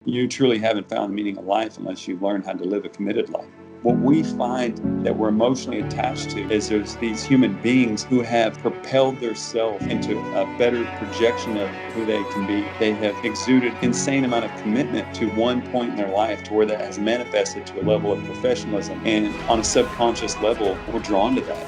You truly haven't found the meaning of life unless you learn how to live a committed life. What we find that we're emotionally attached to is there's these human beings who have propelled themselves into a better projection of who they can be. They have exuded insane amount of commitment to one point in their life to where that has manifested to a level of professionalism. And on a subconscious level, we're drawn to that.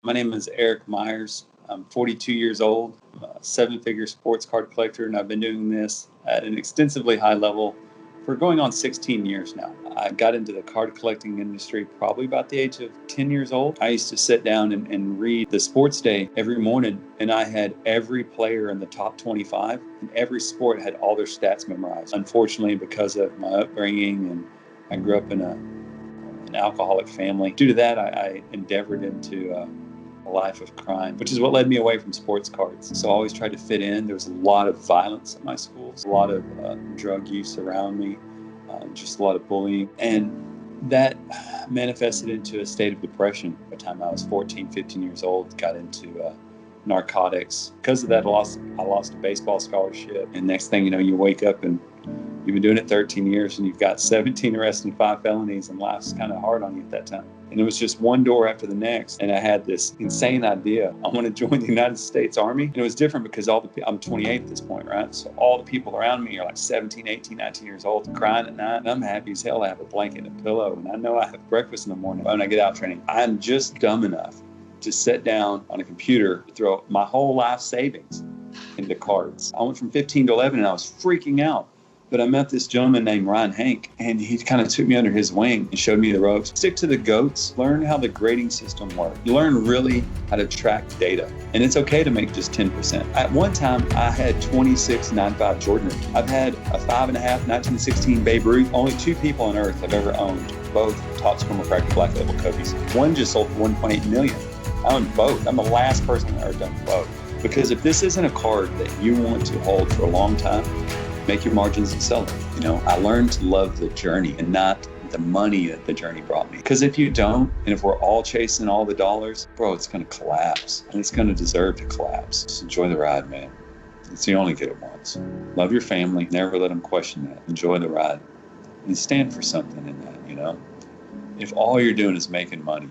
My name is Erik Myers. I'm 42 years old. I'm a seven-figure sports card collector, and I've been doing this at an extensively high level for going on 16 years now. I got into the card collecting industry probably about the age of 10 years old. I used to sit down and read the sports day every morning, and I had every player in the top 25, and every sport had all their stats memorized. Unfortunately, because of my upbringing, and I grew up in an alcoholic family, due to that, I endeavored into a life of crime, which is what led me away from sports cards. So I always tried to fit in. There was a lot of violence at my schools, a lot of drug use around me, just a lot of bullying. And that manifested into a state of depression by the time I was 14, 15 years old, got into narcotics. Because of that, I lost a baseball scholarship. And next thing you know, you wake up and you've been doing it 13 years and you've got 17 arrests and 5 felonies, and life's kind of hard on you at that time. And it was just one door after the next. And I had this insane idea. I want to join the United States Army. And it was different because I'm 28 at this point, right? So all the people around me are like 17, 18, 19 years old, crying at night. And I'm happy as hell. I have a blanket and a pillow. And I know I have breakfast in the morning when I get out training. I'm just dumb enough to sit down on a computer to throw my whole life savings into cards. I went from 15 to 11 and I was freaking out. But I met this gentleman named Ryan Hank, and he kind of took me under his wing and showed me the ropes. Stick to the goats, learn how the grading system works. You learn really how to track data. And it's okay to make just 10%. At one time, I had 26 9.5 Jordan. I've had a 5.5 1916 Babe Ruth. Only 2 people on earth have ever owned both top score refractor black label Kobe's. One just sold for 1.8 million. I own both. I'm the last person on earth to own both. Because if this isn't a card that you want to hold for a long time, make your margins and sell it. You know, I learned to love the journey and not the money that the journey brought me. Because if you don't, and if we're all chasing all the dollars, bro, it's going to collapse. And it's going to deserve to collapse. Just enjoy the ride, man. It's you only get it once. Love your family. Never let them question that. Enjoy the ride. And stand for something in that, you know. If all you're doing is making money,